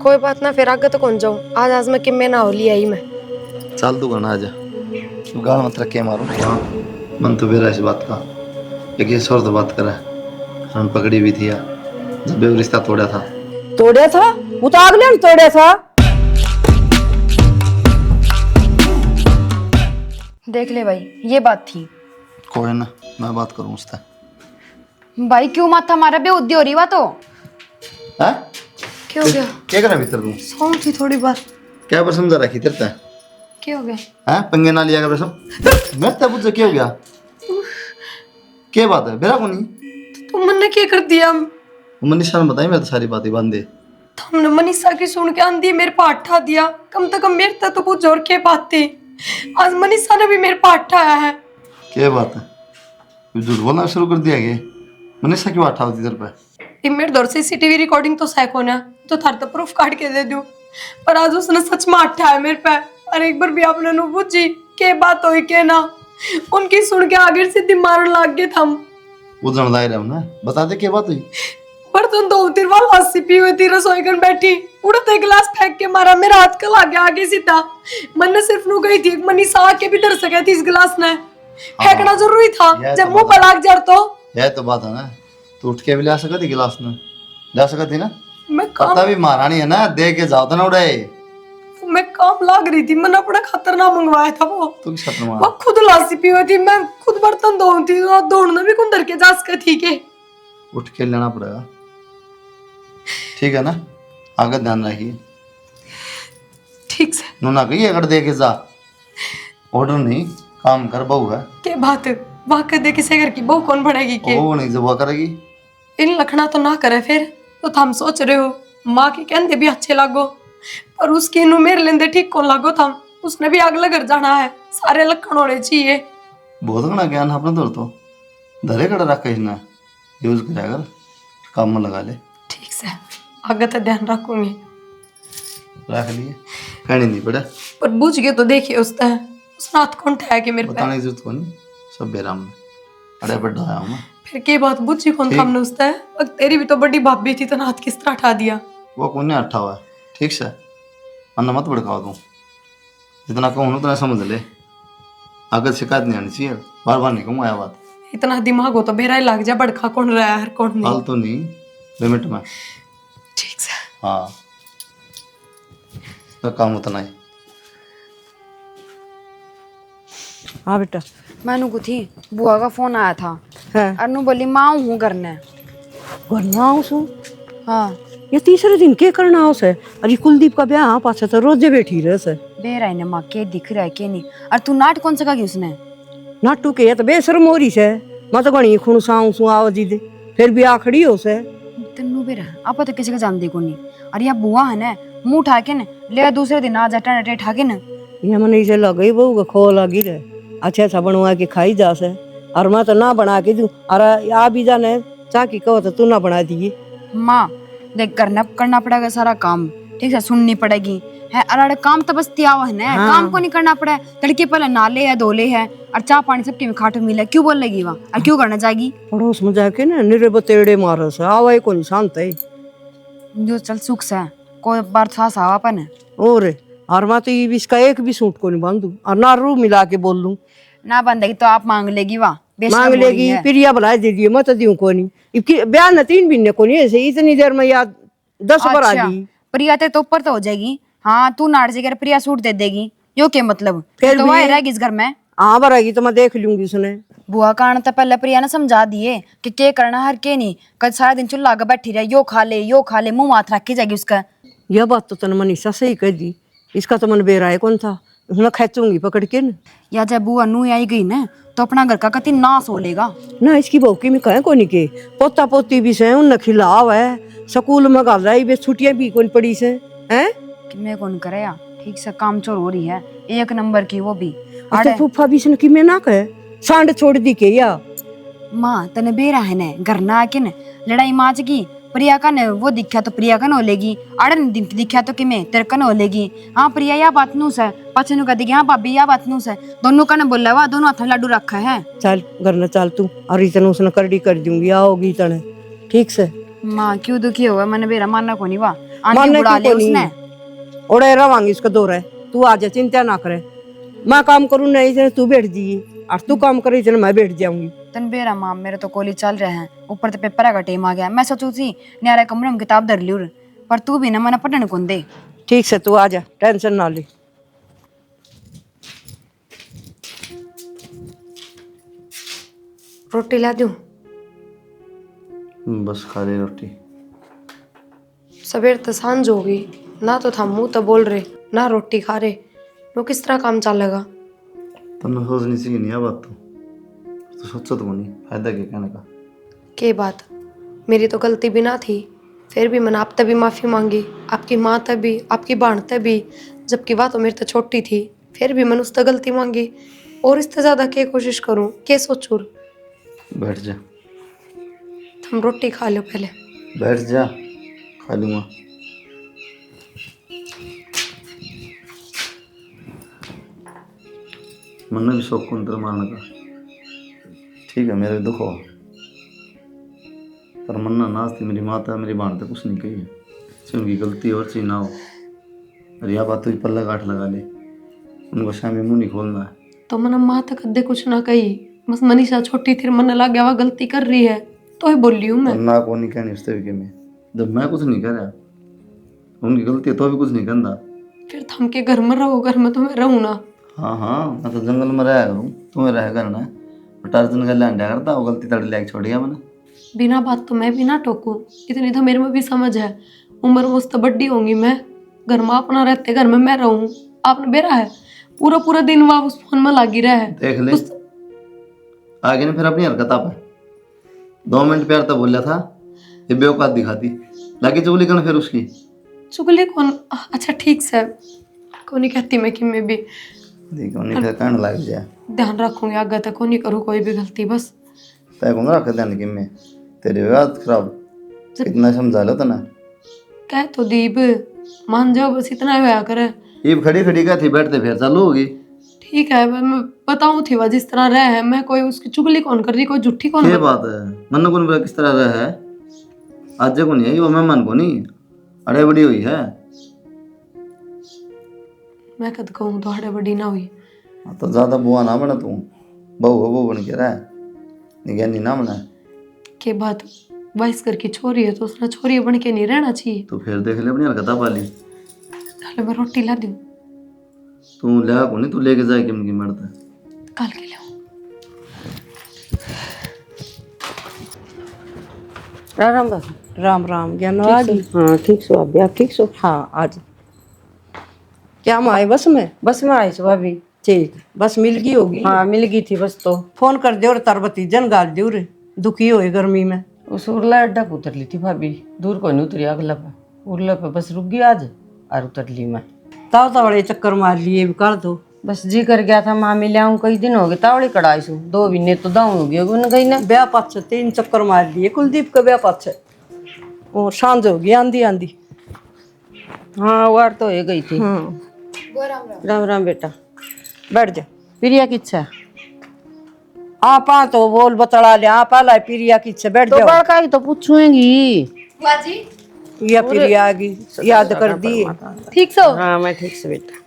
कोई बात ना, फिर आगे तो कौन जाऊं। आज मैं किम्मे ना हो लिया ही मैं। चल तू गाना आजा, गाल मत रखे मारो मन तो बेरा इस बात का। एक ये सौर तो बात करा हम पकड़ी भी थी यार, जब भी वो रिश्ता तोड़ा था। तोड़े था वो तो अगले ने तोड़े था। देख ले भाई, ये बात थी। कोई ना, मैं बात करूँ उससे। भाई क्यों माथा मारा, बेउद्दी हो रही बात तो। हैं? क्या हो गया? क्या करा भीतर तू? सौं थी थोड़ी बार। क्या पर समझा रखी तेरे ते? क्या हो गया? हैं? पंगे ना लिया कर सब। मैं तब पूछ क्या हो गया? क्या बात है? बेरा कोनी? तुम मन्ने क्या कर दिया? मनीषा ने बताई, मैं तो सारी बातें बांधे। तुमने मनीषा की सुन के आंधी मेरे पे अट्ठा दिया। कम से कम मेरे तक तो कुछ जोर के बात थी। आज मनीषा ने भी मेरे पे अट्ठाया है। क्या बात है? तू झूठ बोलना शुरू कर दिया क्या? मनीषा क्यों अट्ठा होती तेरे पे? ये मेरे दौर सीसीटीवी रिकॉर्डिंग तो सैक होना तो थार तो प्रूफ काट के दे दूं, पर आज उसने सच में अट्ठा है मेरे पे। और एक बार भी आपने नु पूछी के बात हुई के ना, उनकी सुन के आगे सीधी मारन लाग गए थम। वो जनदाई रहा ना, बता दे क्या बात हुई। पर तुम दो तीन बार लस्सी पी हुई थी, रसोई कर बैठी उड़ते गिलास फेंक के मारा, मेरा हाथ का लागे आगे सीधा। मन ने सिर्फ नु गई थी, मनीषा आके भी डर सके थी इस गिलास ने। फेंकना जरूरी था जब मुंह पर लाग जार तो। यह तो बात है ना, तू उठ के भी ला सकती गिलास में, ला सकती ना। मैं काम पता भी महारानी है ना, दे के जाओ तो ना उड़ाए। मैं काम लाग रही थी, मैंने अपना खतरनाक मंगवाया था वो। तू किस खतरनाक? वो खुद लासी पी हुई थी, मैं खुद बर्तन धोती थी और दौड़ना भी कुंदर के जा सके थी के। उठ के लेना पड़ेगा, ठीक है ना? आगे ध्यान रखिए। ठीक से नूना कही अगर दे के जा, ऑर्डर नहीं, काम कर, बहू है। के बात वाकई दे किसे घर की बहू कौन बनेगी के? वो नहीं जब करेगी। इन लखना तो ना करे फिर तो थम सोच रहे हो माँ के कहते भी अच्छे लागो, पर उसकी नु मेरे लेंदे ठीक कौन लागो थम। उसने भी अगले घर जाना है, सारे लखन होने चाहिए। बहुत घना ज्ञान अपने दौर तो धरे कड़ा रख के ना यूज कराया कर, काम में लगा ले। ठीक से आगे तो ध्यान रखूंगी। रख लिए, कहने नहीं पड़ा। पर बुझ गए तो देखिए उसने हाथ कौन ठहरा के मेरे पे। बताने की जरूरत को नहीं, सब बेराम में अरे बड़ा आया हूँ मैं। फिर के बात बुझी कौन था हमने उसने? अब तेरी भी तो बड़ी भाभी थी, तो हाथ किस तरह उठा दिया? वो कौन ने अट्ठा हुआ है, ठीक से अन्ना मत भड़काओ तू। जितना कहूँ उतना समझ ले, आगे शिकायत नहीं आनी चाहिए, बार बार नहीं कहूँ आया बात। इतना दिमाग हो तो बेरा ही लग जा, बड़खा कौन रहा है कौन नहीं। फालतू नहीं, लिमिट में। ठीक से हाँ तो काम उतना ही। हाँ बेटा। मैनू को थी बुआ का फोन आया था। है अनु बोली माँ हूँ करने। घरना आओ सो। हाँ ये तीसरे दिन के करना आओ से? अरे कुलदीप का ब्याह पाछे तो रोजे बैठी रहे से। बेरा ने माँ के दिख रहा है के नहीं। और तू नाट कौन सा की उसने? नाटू के ये तो बेशरम हो रही से। मैं तो गणी खुण साऊ सु आव जी दे, फिर भी आखड़ी हो से। तेनू बेरा आप तो किसी का जान दे को नहीं। अरे या बुआ है ना, मुंह उठा के न ले दूसरे दिन आ जा टनाटे उठा के न। ये मन इसे लगी बहू का खो लगी रहे, अच्छा अच्छा बनवा के खाई जा से। और मैं तो ना बना के दूं, अरे आ भी जाने चाह की कहो तो तू ना बना दिए। माँ देख करना पड़ेगा सारा काम, ठीक है, सुननी पड़ेगी है। अरे काम तो बस तिया हुआ है ना। हाँ। काम को नहीं करना पड़ा है। लड़के पहले नाले है धोले है और चाह पानी सबके में खाटो मिला, क्यों बोल लेगी वहाँ और क्यों करना जाएगी? पड़ोस में जाके ना निरे बतेड़े मारो से आवे को नहीं शांत है। जो चल सुख से कोई बार सास आवा अपन और मैं तो इसका एक भी सूट को नहीं बांधू और ना रू मिला के बोल लूं। ना बंदेगी तो आप मांग लेगी वहाँ, मांग लेगी प्रिया भला दे दिए, मैं तो दूं को नहीं। इबकी ब्याह न 3 महीने को नहीं, ऐसे इतनी देर में याद 10 बार आ गई। प्रिया ते तो ऊपर तो हो जाएगी। हाँ तू नाट से प्रिया सूट दे देगी, यो क्या मतलब? फिर तो भी- वह रहेगी इस घर में। हाँ बरागी तो मैं देख लूंगी उसने। बुआ का आना तो पहले प्रिया ने समझा दिए कि के करना हर के नहीं। कल सारा दिन चूल्हा आगे बैठी रहे, यो खा ले मुंह माथ रख के जाएगी उसका। यह बात तो तन मनीषा सही कह दी, इसका तो मन बेरा है कौन था, मैं खेचूंगी पकड़ के न। या जब बुआ नू आई गई ना तो अपना घर का कति नाश हो लेगा ना। इसकी बहू में कहे कोनी के पोता पोती भी से उन खिलाव है, स्कूल में गाल रही बे, छुट्टियां भी कौन पड़ी से हैं कि मैं कौन करे या ठीक से काम चोर हो रही है, 1 नंबर की वो भी। तो फूफा भी से कि मैं ना कहे सांड छोड़ दी के या माँ तने बेरा है ने घर ना आके न लड़ाई माच की। प्रिया का ने वो दिखा तो प्रिया का न होलेगी, अड़न दिखा तो कि मैं तेरे का न होलेगी। हाँ प्रिया या बात नू से पछे नु कह हाँ भाभी या बात नू से दोनों का न बोला हुआ, दोनों हाथ लड्डू रखा है। चल घर न चल तू, और इतने उसने करडी कर दूंगी आओगी तने ठीक से। माँ क्यों दुखी हुआ, मैंने बेरा मानना को नहीं वा। आंटी मानने बुला की ले को नहीं। उसने। ओड़े रवांगी इसको दो रहे, तू आ जा, चिंता ना करे। मैं काम करूँ नहीं जने तू बैठ जाइए, और तू काम करे जने मैं बैठ जाऊंगी। तन बेरा माम मेरे तो कॉलेज चल रहे हैं, ऊपर तो पेपर का टाइम आ गया। मैं सोचू थी न्यारे कमरे में किताब धर लियो, पर तू भी ना मना पढ़ने कौन दे। ठीक से तू आ जा, टेंशन ना ले। रोटी ला दूं? बस खा रही रोटी। सवेर तो सांझ हो गई, ना तो था मुंह तो बोल रहे, ना रोटी खा रहे। वो किस तरह काम चलेगा? तुमने सोचनी चाहिए नहीं बात तो सोचो तो नहीं, फायदा क्या कहने का। के बात, मेरी तो गलती भी ना थी, फिर भी मैंने आप तभी माफ़ी मांगी, आपकी माँ तभी, आपकी बहन तभी, जबकि वह तो मेरे तो छोटी थी, फिर भी मैंने उससे गलती मांगी। और इससे ज़्यादा क्या कोशिश करूँ, क्या सोचूँ? बैठ जा, तुम रोटी खा लो पहले। बैठ जा, खा लूँगा। मैंने भी शौक कौन मारने का, ठीक है मेरे दुख हो, पर मन्ना नाज थी मेरी माता मेरी बहन तो कुछ नहीं कही है, उनकी गलती और चीज ना हो। और यह बात तो पल्ला गांठ लगा ले, उनको शामी मुंह नहीं खोलना है। तो मैंने माँ तक कदे कुछ ना कही, बस मनीषा छोटी थी, मन लग गया वह गलती कर रही है तो ही बोली हूँ मैं। ना को नहीं कहनी उससे भी कि मैं जब मैं कुछ नहीं कर रहा, उनकी गलती है तो भी कुछ नहीं करना। फिर थम के घर में रहो, घर में तो मैं रहूँ ना। हाँ हाँ, मैं तो जंगल में रहा करूँ, तुम्हें रह करना है। टार्जन का लैंड करता वो गलती तड़ लैक छोड़ गया मैंने। बिना बात तो मैं भी ना टोकूं, इतनी तो मेरे में भी समझ है। उम्र में तो बड्डी होंगी मैं, घर में अपना रहते, घर में मैं रहूं, आपने बेरा है पूरा पूरा दिन वह उस फोन में लगी रहा है। देख ले आगे ने फिर अपनी हरकत आप 2 मिनट प्यार तो बोला था, ये बेवकात दिखाती लगी चुगली करना फिर उसकी। चुगली कौन? अच्छा ठीक से को नहीं कहती मैं कि मैं भी देखो नहीं फिर कहने लग जाए, ध्यान रखूंगी, आगे तक को नहीं करूँ कोई भी गलती। बस तय कहूँगा रख ध्यान कि मैं तेरी बात खराब इतना समझा लो तो ना कह तो दीब मान जाओ, बस इतना होया करे। ये खड़ी खड़ी क्या थी, बैठते फिर चालू होगी। ठीक है मैं बताऊं थी वह जिस तरह रहे है, मैं कोई उसकी चुगली कौन कर रही, कोई झूठी कौन ये कर। बात है मन को नहीं किस तरह रहा है, आज को नहीं है वो मेहमान को नहीं अड़े बड़ी हुई है। मैं कद कहूँ तो हड़े बड़ी ना हुई। तो ज्यादा बुआ ना बना तू, बहू हो बहू बन के रहा निगरानी ना बना। के बात 22 घर की छोरी है तो उसने छोरी बन के नहीं रहना चाहिए। तो फिर देख ले अपनी हरकत पाली। पहले मैं रोटी ला दूं? तू ले को नहीं, तू लेके जाए कि उनकी मर्द है काल के लाऊं? राम राम राम राम ज्ञानवाद। हाँ ठीक सो अभी, आप ठीक सो? हाँ आज क्या हम आए बस में? बस में आई सुबह भी। ठीक, बस मिल गई होगी। हाँ मिल गई थी बस। तो फोन कर दे और तरबती जन गाल दे रे, दुखी होए गर्मी में। उस उर्ला अड्डा पे उतर ली थी भाभी, दूर को नहीं उतरी, अगला पे उर्ला पे बस रुक गई आज और उतर ली मैं। ताव तावड़े चक्कर मार लिए कर दो। बस जी कर गया था मामी ले आऊं, कई दिन हो गए तावड़ी कड़ाई सु 2 महीने तो दाऊं हो गया उन गई ना। ब्याह पाछे 3 चक्कर मार लिए कुलदीप का ब्याह पाछे, वो सांझ हो गई आंधी आंधी। हाँ वार तो हो गई थी। राम राम बेटा, बैठ जा। प्रिया की इच्छा आपा तो बोल बतला ले, आप आला प्रिया की इच्छा, बैठ तो जाओ। बड़का ही तो पूछूंगी। या प्रिया आ गई, याद कर दी। ठीक सो? हाँ मैं ठीक से बेटा,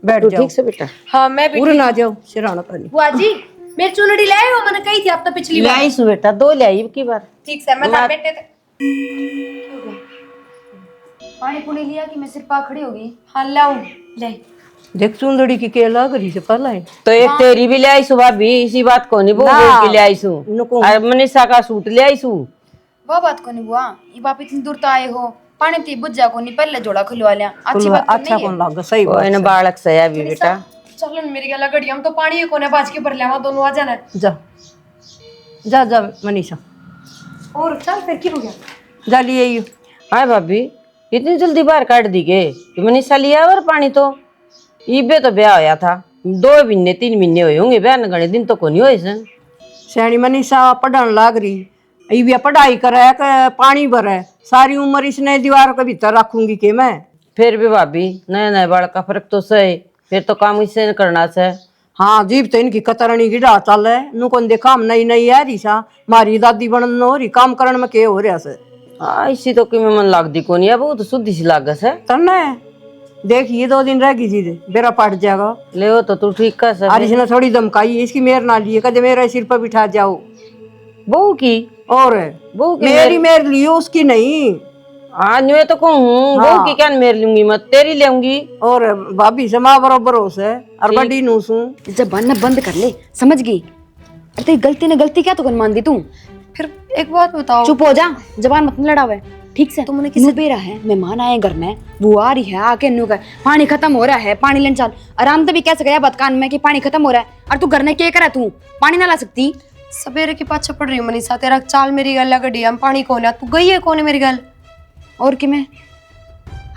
बैठ तू जाओ। ठीक से बेटा। हाँ मैं भी। पूरे ना जाओ सिराना पानी। बुआ जी मेरी चुनड़ी ले आए हो, मैंने कही थी आप तो पिछली बार। लाई सु बेटा, 2 ले आई की बार। ठीक से मैं बेटे पानी पुनी लिया कि मैं सिर पा खड़ी होगी। हाँ लाऊं ले। देख चुंदड़ी की केला करी से पहला है। तो एक तेरी भी ले आई सु भाभी, इसी बात को नहीं बोल के ले आई सु। नुको और मनीषा का सूट ले आई सु। वो बात को नहीं बुआ, ये बाप इतनी दूर तो आए हो, पानी ती बुझ को नहीं, पहले जोड़ा खुलवा लिया। अच्छी बात तो अच्छा नहीं कौन है। लाग सही बात कोई ना बालक सया भी बेटा। चलो न मेरी गला गड़ी, हम तो पानी कोने बाज के भर लिया, दोनों आ जाना है। जा जा जा मनीषा, और चल फिर की हो गया? जा लिए यू। हाँ भाभी इतनी जल्दी बाहर काट दी के कि मनीषा लिया और पानी तो इबे तो ब्याह होया था, 2 महीने 3 महीने हुए होंगे ब्याह न, घने दिन तो को नहीं हुए सन। सयानी मनीषा पढ़न लाग रही, ये पढ़ाई करे के पानी भरे, सारी उम्र इसने दीवार के भीतर रखूंगी के मैं। फिर भी भाभी नए नए बालक का फर्क तो सही, फिर तो काम इससे करना से। हाँ जीव तो इनकी कतरनी की डाल चल है, नु कौन देखा हम नई नई है रिसा, मारी दादी बनन हो रही काम करण में के हो रहा से। हाँ इसी तो कि मैं मन लाग दी कोनी है बहुत शुद्धि सी लागस है तन्ने देखिए 2 दिन रह गई थी बेरा पट जाएगा। ले वो तो तू ठीक कर और इसने थोड़ी धमकाई इसकी मेर ना लिए कदे मेरे सिर पर बिठा जाओ। बहू की और बहू की मेरी मेर लियो उसकी नहीं। हाँ मैं तो कहूँ बहू की क्या मेरे लूंगी मैं तेरी लेऊंगी। और भाभी से माँ बराबर हो से और बड़ी नूसू जबान ना बंद कर ले, समझ गई? अरे तेरी गलती ने गलती क्या तो कौन मान दी तू? फिर एक बात बताओ, चुप हो जा, जबान मत लड़ावे ठीक से। तुमने किसी बेरा है मेहमान आए घर में, वो आ रही है आके नु कर पानी खत्म हो रहा है, पानी लेने चल। आराम से भी कैसे गया बात कान में कि पानी खत्म हो रहा है, और तू घर में क्या करा? तू पानी ना ला सकती? सवेरे के पाछे पड़ रही हूँ मनीषा, तेरा चाल मेरी गल गड्डी हम पानी कौन है, तू गई है कौन है मेरी गल? और कि मैं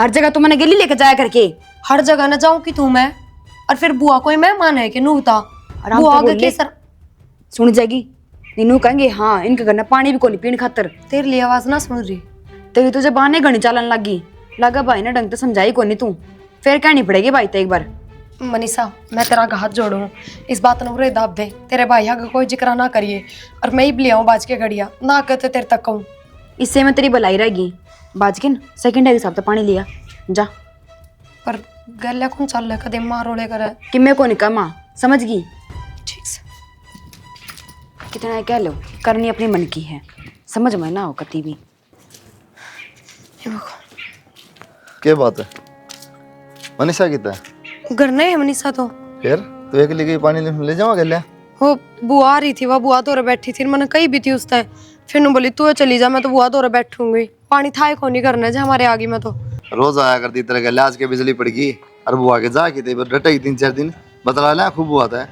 हर जगह तो मैंने गिल्ली लेके जाया करके। हर जगह न जाऊं कि तू मैं, और फिर बुआ कोई मेहमान है कि नू बता? आराम बुआ से आगे बोल के ले। सर सुन जाएगी नीनू कहेंगे हाँ इनके घर में पानी भी कोनी पीने खातर। तेरे लिए आवाज ना सुन रही। तेरी तुझे बहाने घनी चालन लगी लगा भाई ने ढंग से समझाई कोनी तू, फिर कहनी पड़ेगी भाई तो एक बार। मनीषा मैं तेरा हाथ जोड़ू, इस बात ने दाब दे, तेरे भाई आगे कोई जिक्र ना करिए, और मैं ही लियाऊं बाज के घड़िया ना कहते तेरे तक कहूँ। इससे मैं तेरी भलाई रहेगी। बाजकिन सेकंड है हिसाब से पानी लिया जा। पर गल्या कौन चल रहा कदे मार रोले करे कि मैं को नहीं कमा, समझ गई? ठीक से। कितना कह लो करनी अपनी मन की है, समझ में ना हो कती भी। क्या बात है मनीषा कितना है? घर नहीं है मनीषा तो। फिर तो एक ले गई पानी ले जावा गया। वो बुआ आ रही थी, वह बुआ तो बैठी थी, मैंने कही भी थी उस टाइम, फिर नु बोली तू चली जा, मैं तो बुआ तो बैठूंगी, पानी था को नहीं करना है हमारे आगे में तो। रोज आया करती तरह गया, आज के बिजली पड़ गई और बुआ के जा के डटे 3-4 दिन बतला लिया खूब हुआ था।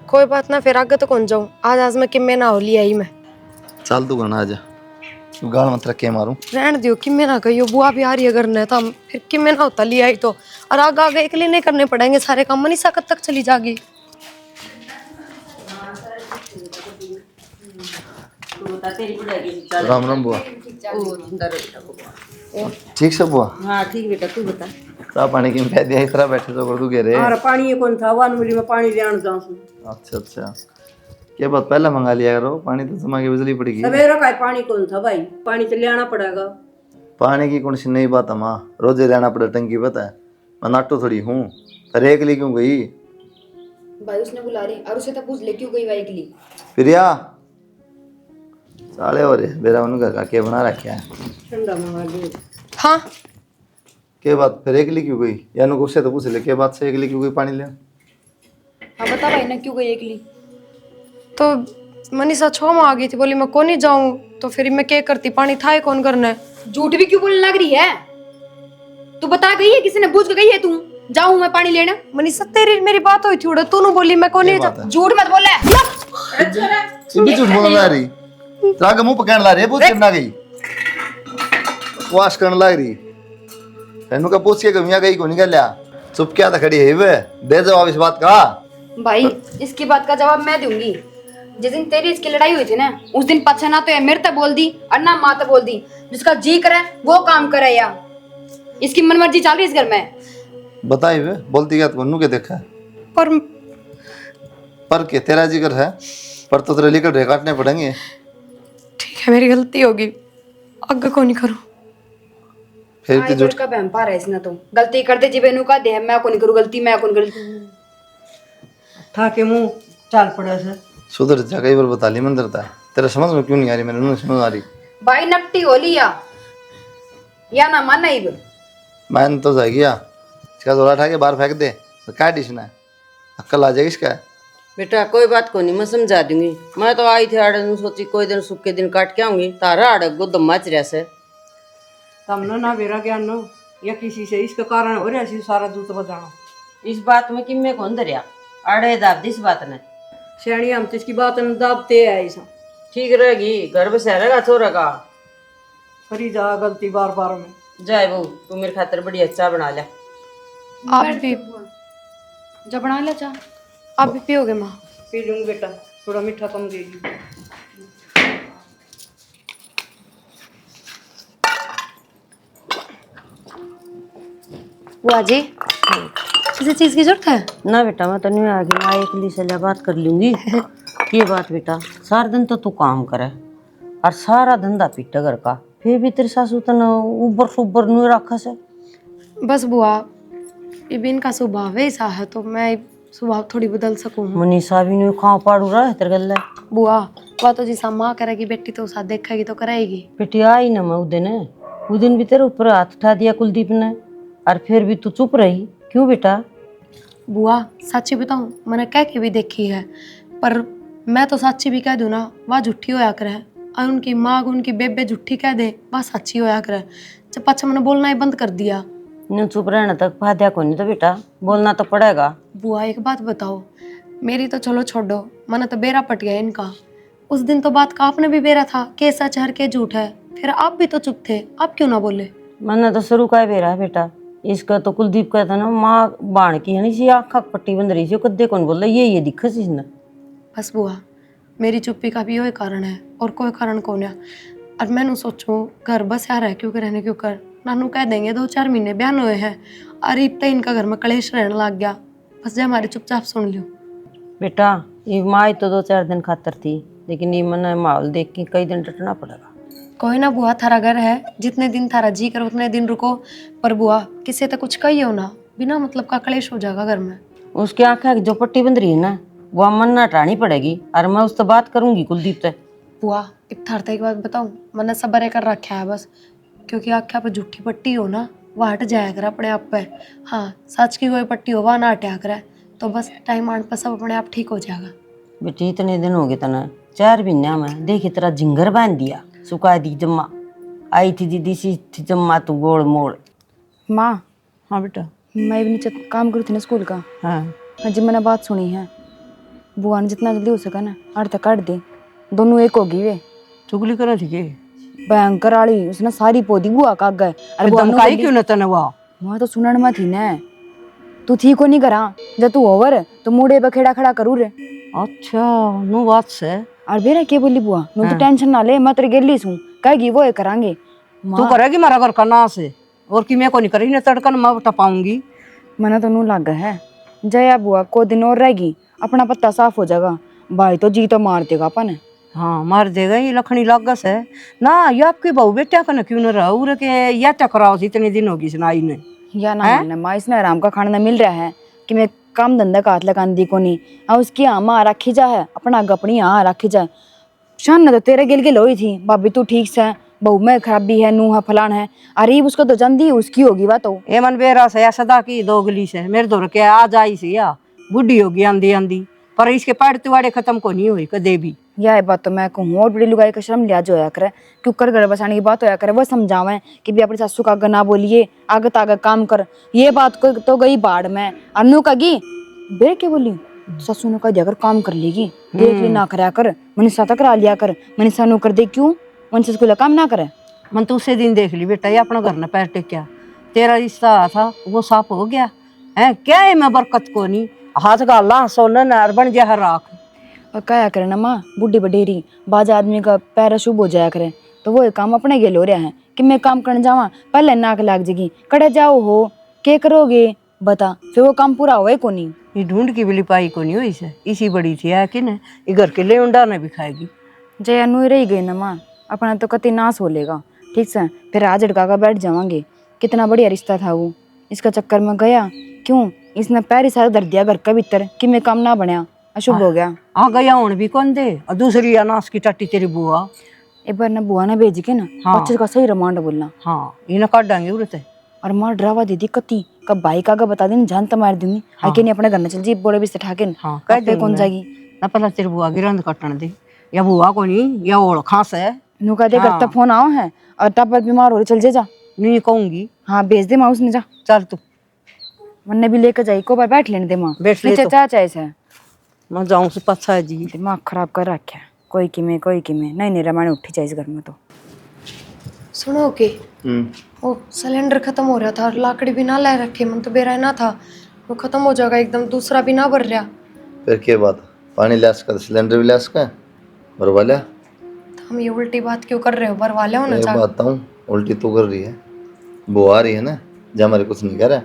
कोई बात ना, फिर आगे तो कौन जाऊं, आज मैं किम्मे ना हो लिया ही मैं। चल तू घना आजा, गाल मत रख के मारूं। रहने दियो, किम्मे ना कहियो, बुआ भी आ रही है घर ने तो हम फिर किम्मे ना होता लिया ही तो, और आगे आगे अकेले नहीं करने पड़ेंगे सारे काम। मनीषा कब तक चली जागी? राम राम बुआ। ठीक से बुआ? हाँ ठीक बेटा तू बता। चा पानी की पै दिया इस तरह बैठे तो कर दू रे। और पानी ये कौन था वन मिली में पानी लेन जाऊं। अच्छा अच्छा, क्या बात पहले मंगा लिया करो, पानी तो जमा के बिजली पड़ेगी। सवेरे का पानी कौन था भाई, पानी तो लेना पड़ेगा। पानी की कौन सी नई बात है माँ, रोजे लेना पड़े टंकी, पता है मैं नाटो थोड़ी हूँ। अरे एक ली क्यों गई? भाई उसने बुला रही और उसे तो पूछ ले क्यों गई भाई के लिए। प्रिया साले हो रहे मेरा उनका का क्या बना रखा है? ठंडा मंगा लियो। हाँ क्या बात फिर एक ली क्यों गई? या नु उससे तो पूछ ले क्या बात से एक ली क्यों गई पानी ले? हाँ बता भाई ना क्यों गई एक लिए। तो मनीषा छो में आ गई थी, बोली मैं कौन नहीं जाऊं, तो फिर मैं क्या करती, पानी था कौन करना है। झूठ भी क्यों बोलने लग रही है? तू बता गई है किसी ने पूछ के गई है तू जाऊं मैं पानी लेना? मनीषा तेरी मेरी बात हुई थी उड़े, तू बोली मैं कौन नहीं जाऊं। झूठ मत बोले। भी झूठ बोलने ला रही, राग मुंह पकड़ ला रही है, पूछ करना गई वाश करने लग रही। तेनू का पूछ के कमियां गई को निकल लिया, चुप क्या था खड़ी है वे, दे जवाब इस बात का। भाई इसकी बात का जवाब मैं दूंगी। जिस दिन तेरी इसकी लड़ाई हुई थी ना, उस दिन पछा ना तो ये मेरे तक बोल दी और ना माँ तक बोल दी। जिसका जी करे वो काम करे, या इसकी मनमर्जी चल रही है इस घर में। बताई वे बोलती क्या तू के देखा है? पर के तेरा जिक्र है, पर तो तेरे लेकर ढे काटने पड़ेंगे। ठीक है मेरी गलती होगी, आगे को नहीं करूं। फिर हाँ, की ये झूठ का बहम पा रहा है इसने तो गलती करते जीवे नु का दे मैं कौन करूं गलती, मैं कौन गलती। था के मुंह चाल पड़ा से सुधर जा, कई बार बता ली मन डरता है, तेरा समझ में क्यों नहीं आ रही? मैंने नहीं समझ आ रही। भाई नकटी हो लिया या ना माना ही मैंने तो जाएगी या इसका जोड़ा उठा के बाहर फेंक दे तो क्या डिशना है, अक्ल आ जाएगी इसका। बेटा कोई बात को नहीं, मैं समझा दूंगी। मैं तो आई थी आड़े नु सोची कोई दिन सूखे दिन काट के आऊंगी, तारा आड़े गो दम्मा च रहा से तमने ना मेरा ज्ञान नो या किसी से इसका कारण हो रहा सारा दूत बजाना। इस बात में कि मैं कौन दरिया आड़े दाब दी इस बात ने। सियाणी हम तो इसकी बात न दाबते है ऐसा ठीक रहेगी, घर बसा रहेगा छोरा का। करी जा गलती बार बार में। जाए बहू तू मेरे खातर बड़ी अच्छा बना ले। आप भी जब बना ले चाह आप भी पियोगे माँ? पी लूंगी बेटा, थोड़ा मीठा कम देगी। बुआ जी किसी चीज की जरूरत है? ना बेटा मैं तो नहीं आगे, मैं एक ली से बात कर लूंगी। ये बात बेटा सारा दिन तो तू काम करे और सारा धंधा पीटे घर का, फिर भी तेरी सासू तने ऊबर सुबर नहीं रखा से। बस बुआ ये भी इनका स्वभाव है ऐसा है, तो मैं स्वभाव थोड़ी बदल सकूं। मनीषा भी नहीं खा पाड़ू रहा है तेरे गले। बुआ वह तो जैसा माँ करेगी बेटी तो साथ देखेगी तो करेगी। बेटी आई ना मैं उस दिन भी तेरे ऊपर हाथ उठा दिया कुलदीप ने, और फिर भी तू चुप रही क्यों बेटा? बुआ सच्ची बताऊं मैंने कह के भी देखी है, पर मैं तो सच्ची भी कह दूं ना वह झूठी होया करे, और उनकी माँ उनकी बेबे झूठी कह दे वह सच्ची होया करे। जब पाछा मैंने बोलना ही बंद कर दिया। न चुप रहना तक फायदा को नहीं, तो बेटा बोलना तो पड़ेगा। बुआ एक बात बताओ, मेरी तो चलो छोड़ो, मैंने तो बेरा पट गया इनका। उस दिन तो बात का आपने भी बेरा था के सच है के झूठ है, फिर आप भी तो चुप थे, आप क्यों ना बोले? मैंने तो शुरू का बेरा है बेटा। इसका तो कुलदीप कहता ना माँ बाण की है नहीं सी आँख पट्टी बंद रही सी, कद्दे कौन बोल ये दिख सी इसने। बस बुआ मेरी चुप्पी का भी यही कारण है और कोई कारण कौन है। और मैंने सोचूं घर बस यार है क्यों कर रहने क्यों कर, नानू कह देंगे 2-4 महीने बयान हुए हैं, और इतना इनका घर में कलेश रहने लग गया। बस जब हमारे चुपचाप सुन लियो। बेटा ये माँ तो 2-4 दिन खातर थी, लेकिन ये मन माहौल देख के कई दिन डटना पड़ेगा। कोई ना बुआ थारा घर है, जितने दिन थारा जी कर उतने दिन रुको, पर बुआ किसी तो कुछ कहियो ना, बिना मतलब का कलेश हो जाएगा घर में। उसकी आंखें जो पट्टी बंद रही है ना वो मन ना हटानी पड़ेगी, और मैं उससे बात करूंगी कुलदीप से। बुआ एक थारता एक बात बताऊं, मैंने सब्र कर रखा है बस, क्योंकि आख्या पे झूठी पट्टी हो ना वह हट जाया कर अपने आप पे। हाँ सच की कोई पट्टी हो वह ना हटा करे, तो बस टाइम आने पर सब अपने आप ठीक हो जाएगा। बेटी इतने दिन हो गए तना 4 महीने में देखी तरह जिंगर बांध दिया, सुखा दी जम्मा। आई थी दीदी सी थी जम्मा तू गोल मोड़। माँ हाँ बेटा। मैं भी नीचे काम करूँ थी ना स्कूल का। हाँ जी मैंने बात सुनी है, बुआ ने जितना जल्दी हो सका ना आड़ तक काट दी, दोनों एक होगी वे। चुगली करा थी के भयंकर आड़ी उसने सारी पोदी बुआ का गए। अरे बुआ ने काई क्यों न तने वो मैं तो सुनन में थी ने, तू थी को नहीं करा जब तू ओवर तो मुड़े पे खेड़ा खड़ा करू रे। अच्छा नो बात से। और बेरा के बोली बुआ नो तो टेंशन ना ले, मैं तेरे गेली सू कहेगी वो करांगे। तू करेगी मारा घर का ना से, और कि मैं को नहीं करी ने तड़कन मैं टपाऊंगी। मना तो नू लग है जया बुआ को दिन और रहेगी अपना पत्ता साफ हो जाएगा, भाई तो जी तो मार देगा अपन। हाँ मार देगा, ये लखनी लागस है ना। ये आपकी बहू बेटा का ना क्यों न रहा उरे के या टकराओ इतने दिन होगी सुनाई ने या ना मानना माँ इसने आराम का खाना मिल रहा है कि मैं काम धंधा का हाथ लगान दी को नहीं। और उसकी आमा रखी जा है अपना आग अपनी यहाँ रखी जाए। शान तो तेरे गिल गिल हुई थी भाभी तू ठीक से बहू में खराबी है नू है फलान है, अरे उसको तो जंदी उसकी होगी बात तो। ए मन बेरा से सदा की दोगली से मेरे दौर के आ जाई सी या बुढ़ी होगी आंधी आंधी, पर इसके पैर तुवाड़े खत्म को नहीं हुई कदे भी। यह बात तो मैं कहूँ और बड़ी लुगाई का शर्म लिया जो होया करे, क्यों कर घर बसाने की बात होया करे वो समझावे कि भी अपनी सासू का आगे ना बोलिए आगे तागे काम कर। ये बात को तो गई बाढ़ में अनु कगी बेर के बोली ससु ने कह दिया कर काम कर लेगी देख ली ना कराया कर, मनीषा तक करा लिया कर, मनीषा नु कर दे क्यों मनीषा स्कूल काम ना करे। मन तो उसे दिन देख ली बेटा ये अपना घर न पैर टेक्या, तेरा रिश्ता था वो साफ हो गया है क्या है। मैं बरकत को नहीं हाथ गाला सोना नार बन जा राख। और क्या करे ना माँ बुढ़ी बडेरी बाज आदमी का पैर शुभ हो जाया करे, तो वो काम अपने गेल हो रहा है कि मैं काम करने जावा पहले नाक लाग जाएगी कड़े जाओ हो क्या करोगे बता, फिर वो काम पूरा हुआ को नहीं। ये ढूंढ की बिली पाई को नहीं हुई से इसी बड़ी थी है कि न ये घर के ले उंडा ने भी खाएगी। जय अनु रही गई ना माँ अपना तो कति नाश हो लेगा ठीक से, फिर आज झटका कर बैठ जावांगे। कितना बढ़िया रिश्ता था वो, इसका चक्कर में गया क्यों इसने पैर ही सारा धर दिया घर के भीतर कि मैं काम ना बनया अशुभ हो गया। आ गया हूं भी कौन दे, और दूसरी अनास की टट्टी तेरी बुआ। एक बार ना बुआ ने भेज के ना बच्चे का सही रिमांड बोलना। हाँ इन्हें काट डांगे उड़ते और माँ डरावा दीदी कति कब भाई का बता दी जान तो मार दूंगी आके नहीं अपने घर में चल जी बोले भी से ठाके हाँ कह कौन जाएगी ना पता तेरी बुआ की रंद कटन दे या बुआ को नहीं या ओढ़ खांस है नु कह दे घर तक फोन आओ है और तब पर बीमार हो रही चल जा नहीं कहूंगी। हाँ भेज दे माँ उसने जा चल तू मन्ने भी लेकर जाई को बार बैठ लेने दे माँ बैठ ले तो। चाचा ऐसे मैं जाऊं से पछा जी दिमाग खराब कर रखा है कोई कि में नहीं नहीं रमाने उठी जाए इस घर में तो। सुनो के वो सिलेंडर खत्म हो रहा था और लाकड़ी भी ना ला रखे, मन तो बेरा ना था वो खत्म हो जाएगा एकदम, दूसरा भी ना भर रहा। फिर क्या बात, पानी ला सका सिलेंडर भी ला सका भरवा लिया। तो हम ये उल्टी बात क्यों कर रहे हो, भरवा लिया होना चाहिए। बात हूँ उल्टी तू कर रही है, वो आ रही है ना जब हमारे कुछ नहीं कर रहा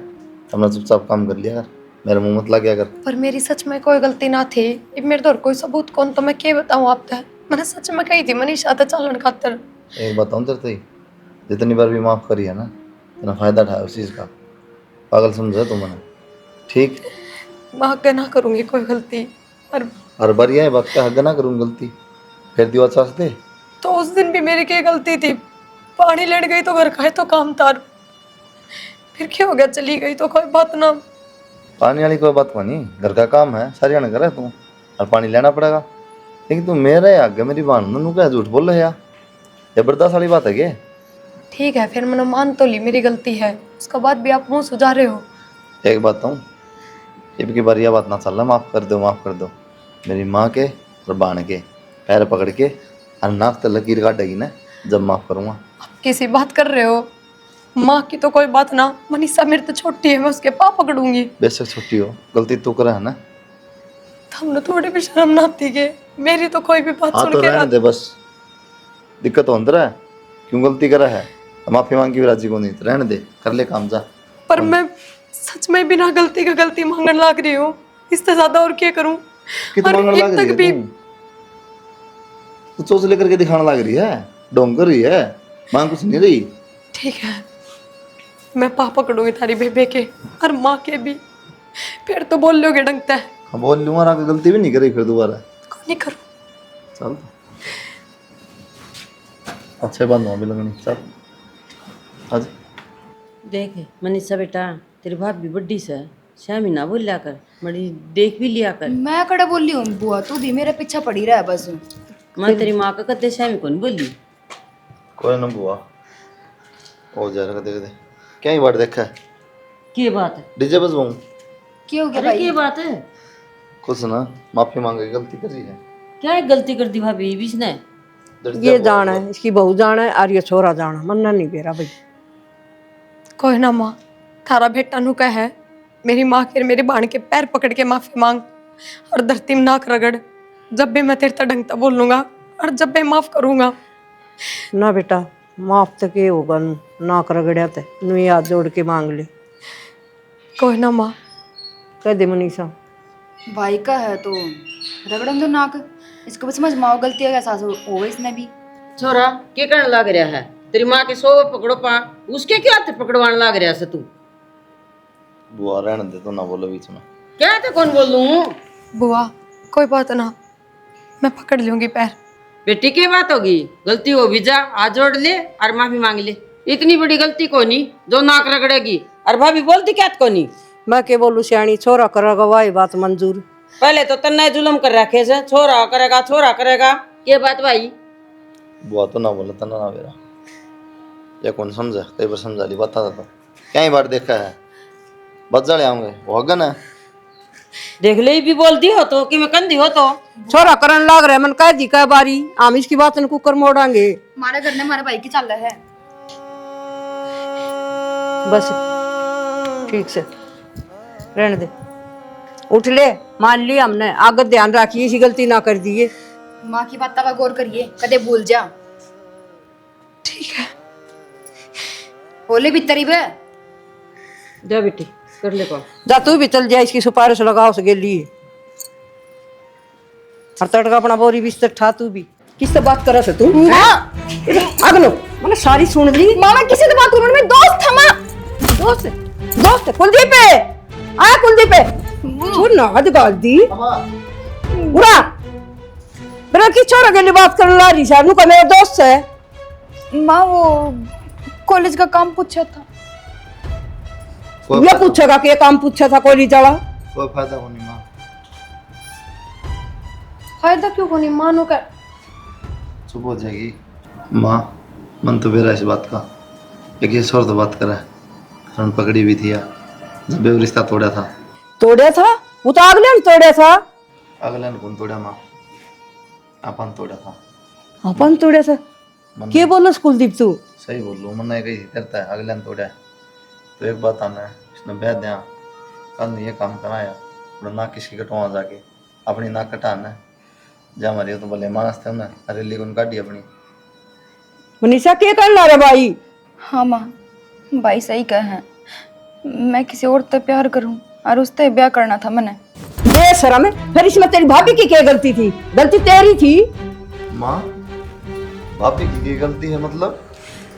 हमने चुपचाप काम कर लिया कर, मेरे मुंह मत लग गया कर। पर मेरी सच में कोई गलती ना थी, अब मेरे दौर कोई सबूत कौन तो मैं क्या बताऊँ आप तक, मैंने सच में कही थी मनीषा तो चालन खातर। एक बताऊँ तेरे जितनी बार भी माफ करी है ना, इतना फायदा उठाया उस चीज का। पागल समझा तू मैंने, ठीक? मैं आगे ना करूंगी कोई गलती। और हर बार यह बात का हग ना करूँ गलती, फिर दिवा सास दे। तो उस दिन भी मेरी क्या गलती थी? पानी लेने गई तो घर का है तो काम था, फिर क्या हो गया, चली गई तो कोई बात ना। पानी वाली कोई बात को नहीं, घर का काम है, सारी जन करे तू, और पानी लेना पड़ेगा। लेकिन तू मेरे आगे मेरी बहन नू क्या झूठ बोल रहे यार, जबरदस्त वाली बात है क्या? ठीक है, फिर मैंने मान तो ली मेरी गलती है, उसके बाद भी आप मुंह सुझा रहे हो। एक बात हूँ, अब की बार यह बात ना चलना, माफ कर दो, माफ कर दो। मेरी माँ के और बहन के पैर पकड़ के और नाक तक लकीर काटेगी ना, जब माफ करूँगा। आप किसी बात कर रहे हो? माँ की तो कोई बात ना, मनीषा मेरे तो छोटी है, मैं उसके पाँव पकड़ूंगी। बेशक छोटी हो, गलती तू करे है ना। हमने थोड़ी भी शर्म ना आती के, मेरी तो कोई भी बात हाँ सुन तो के रहने दे बस, दिक्कत तो अंदर है, क्यों गलती करा है, माफी मांग की भी राजी को नहीं, तो रहने दे, कर ले काम जा। पर मैं सच में बिना गलती का गलती मांगने लग रही हूँ, इससे ज्यादा और क्या करूँ? कितना और मांगने एक लग तक रही भी है तू चोच लेकर के दिखाने लग रही है, ढोंग कर रही है, मांग कुछ नहीं रही। ठीक है, मैं पाँव पकड़ूंगी तारी बेबे के और माँ के भी, फिर तो बोल लोगे डंगता है। हाँ बोल लूंगा, आगे गलती भी नहीं करी फिर दोबारा। कौन नहीं करूँ? चल अच्छे बात हो लगनी, चल आज। देख मनीषा बेटा, तेरी भाभी बड्डी से श्यामी ना बोल लिया कर, बड़ी देख भी लिया कर। मैं कड़ा बोल रही हूँ बुआ, तू भी मेरे पीछा पड़ी रहा है बस। मैं तेरी माँ का कते श्यामी को नहीं बोली। कोई ना बुआ, हो जा रहा, देख दे क्या ही बात देखा है, की बात है? डीजे बजवाऊं? क्या हो गया अरे भाई? की बात है? कुछ ना, माफी मांगे, गलती करी है। क्या एक गलती कर दी भाभी बीच ने? ये जाना है, इसकी बहू जाना है और ये छोरा जाना, मन्ना नहीं बेरा भाई। कोई ना माँ, थारा बेटा नु कह है, मेरी माँ के मेरे बाण के पैर पकड़ के माफी मांग और धरती में नाक रगड़, जब भी मैं तेरे तक ढंगता बोलूंगा और जब भी माफ करूंगा। ना बेटा, माफ तक ये होगा, नाक रगड़िया ते नू हाथ जोड़ के मांग ले। कोई ना माँ। कह दे मनीषा। भाई का है तो रगड़न दो नाक, इसको भी समझ माओ गलती का एहसास हो इसने भी। छोरा क्या करने लग रहा है? तेरी माँ के सो पकड़ो पा, उसके क्या हाथ पकड़वाने लग रहा है तू? बुआ रहने दे, तो ना बोलो बीच में। क्या तो कौन बोल लूं? बुआ कोई बात ना, मैं पकड़ लूंगी पैर। बेटी की बात होगी, गलती हो भी जा, हाथ जोड़ ले और माफी मांग ले। इतनी बड़ी गलती को नहीं जो नाक रगड़ेगी। और भाभी बोलती क्या को नहीं? मैं के बोलू सियाणी, छोरा करेगा वाही बात मंजूर। पहले तो तन्ने जुलम कर रखे से, छोरा करेगा के बात भाई। बुआ तो ना बोला, तना ना मेरा, या कौन समझा, कई बार समझा ली, बता था क्या ही बार देखा है, बच जाए आऊंगे वो हगन है। देख ले भी बोलती हो तो कि मैं कंधी हो तो। छोरा करन लाग रहा है, मन कह दी कई बारी, हम इसकी बात न कुकर मोड़ांगे। हमारे घर में हमारे भाई की चल रहा है बस ठीक से रहने दे, उठ ले, मान लिया हमने, आगे ध्यान रखिए, इसी गलती ना कर दिए। माँ की बात का गौर करिए, कदे भूल जा। ठीक है, होले भीतरी बे जा बेटी कर ले काम। जा तू भी चल जा, इसकी सुपारिश लगाओ सके लिए, और तड़का अपना बोरी बिस्तर ठा, तू भी किससे बात करा से तू? अगलो मैंने सारी सुन ली। मामा किसी से बात करो, मेरे दोस्त था माँ। दोस्त दोस्त कुलदीप है, आया कुलदीप है, तू नाद गाल दी उड़ा, मेरा की छोरा के लिए बात करने ला रही शानू का, मेरा दोस्त है। माँ वो कॉलेज का काम पूछा था। ये पूछेगा कि ये काम पूछा था कोई चला? कोई फायदा हो नहीं माँ, फायदा क्यों को नहीं, मानो कर चुप हो जाएगी माँ। मन तो मेरा इस बात का, एक ये स्वर तो बात करा है, रन पकड़ी भी थी यार, जब भी वो रिश्ता तोड़ा था। तोड़े था वो तो अगले ने तोड़े था। अगले ने कौन तोड़ा माँ, अपन तोड़ा था। अपन तोड़े था? के बोलो कुलदीप तू? सही बोल लो, मन कहीं करता है, अगले ने तोड़ा है। तो एक बात आना है, इसने बेह दिया, कल ने ये काम कराया, और नाक किसकी कटवा जाके अपनी नाक कटाना है, जा मारी तो भले मानस थे ना, रेली को काटी अपनी। मनीषा के करना रे भाई? हाँ माँ, भाई सही कहा है, मैं किसी और से प्यार करूं और उससे ब्याह करना था मैंने। बेशरम है, फिर इसमें तेरी भाभी की क्या गलती थी? गलती तेरी थी। माँ भाभी की गलती है मतलब?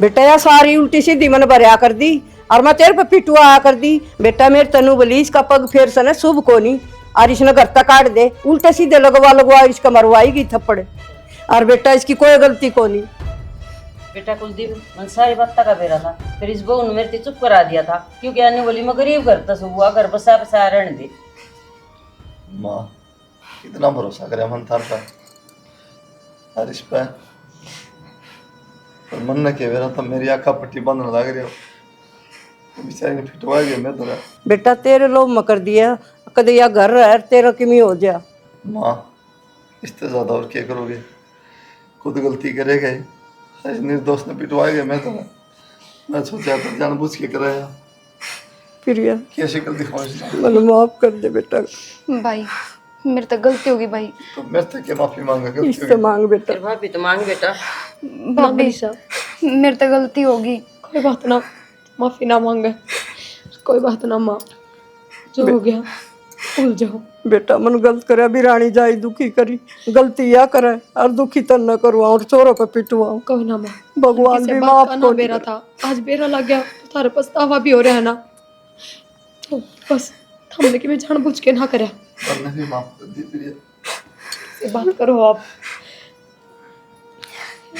बेटा या सारी उल्टी सीधी मन भरया कर दी और मैं तेरे पे पिटुआ आ कर दी। बेटा मेरे तनु बोली इसका पग फेर सने शुभ को नहीं और इसने घर तक काट दे, उल्टे सीधे लगवा इसका मरवाएगी थप्पड़। और बेटा इसकी कोई गलती को नहीं। बेटा कुलदीप मन सारी बात का बेरा था, फिर इस बहू ने मेरे चुप करा दिया था क्योंकि आने वाली मैं गरीब घर था हुआ घर बसा बसा रहने दे। माँ कितना भरोसा करे मन थार पर और इस पे पर मन न के वेरा तो मेरी आँखा पट्टी बंद लग रही हो बेचारी ने फिटवा गया मैं तो बेटा तेरे लोग मकर दिया कदे या घर है तेरा किमी हो जा। माँ इससे ज्यादा और क्या करोगे, खुद गलती करेगा ही, निर्दोष ने पिटवा गया मैं सोचा था जानबूझ के कराया प्रिया कैसे गलती समझ मन माफ कर दे बेटा। भाई मेरे तो गलती होगी भाई। तो मेरे से क्या माफी मांगा गलती इससे मांग बेटा। फिर भाभी तो मांग बेटा। भाभी मेरे तो गलती होगी। कोई बात ना, माफी ना मांगे, कोई बात ना माँ, जो हो गया भूल जाओ। बेटा मन गलत करे अभी रानी जाई दुखी करी गलती या करे और दुखी तो न करवा और चोरों पे पिटवा। कोई ना माँ, भगवान किसी भी बात माफ का ना को बेरा था, आज बेरा लग गया तो थारे पछतावा भी हो रहा है ना, तो बस हमने कि मैं जानबूझ के ना करा। करने भी माफ कर दी प्रिया। से बात करो आप,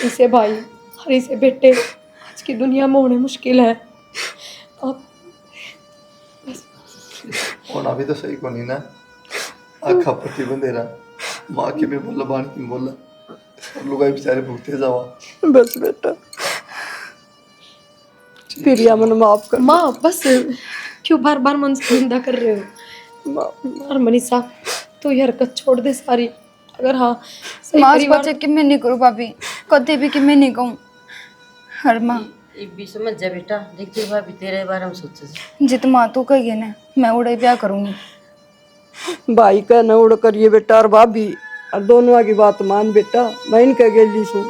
इसे भाई और इसे बेटे आज की दुनिया में होने मुश्किल है। आप होना भी तो सही को नहीं ना, आँखा पट्टी बंदेरा माँ के भी बोला बाण की बोला और लोग बेचारे भुगते जावा। बस बेटा प्रिया मन माफ कर। माँ बस क्यों बार बार मन से निंदा कर रहे हो। मार मनीषा तो ये हरकत छोड़ दे सारी। अगर हाँ सही माँ परिवार बच्चे कि मैं नहीं करूँ भाभी, कभी भी कि मैं नहीं कहूँ। हर माँ ये भी समझ जा बेटा, देखती भाभी तेरे बारे में सोचे जित माँ तू कही ना मैं उड़े ब्याह करूंगी। भाई का न उड़ करिए बेटा और भाभी और दोनों की बात मान बेटा। मैं इनके गेली सू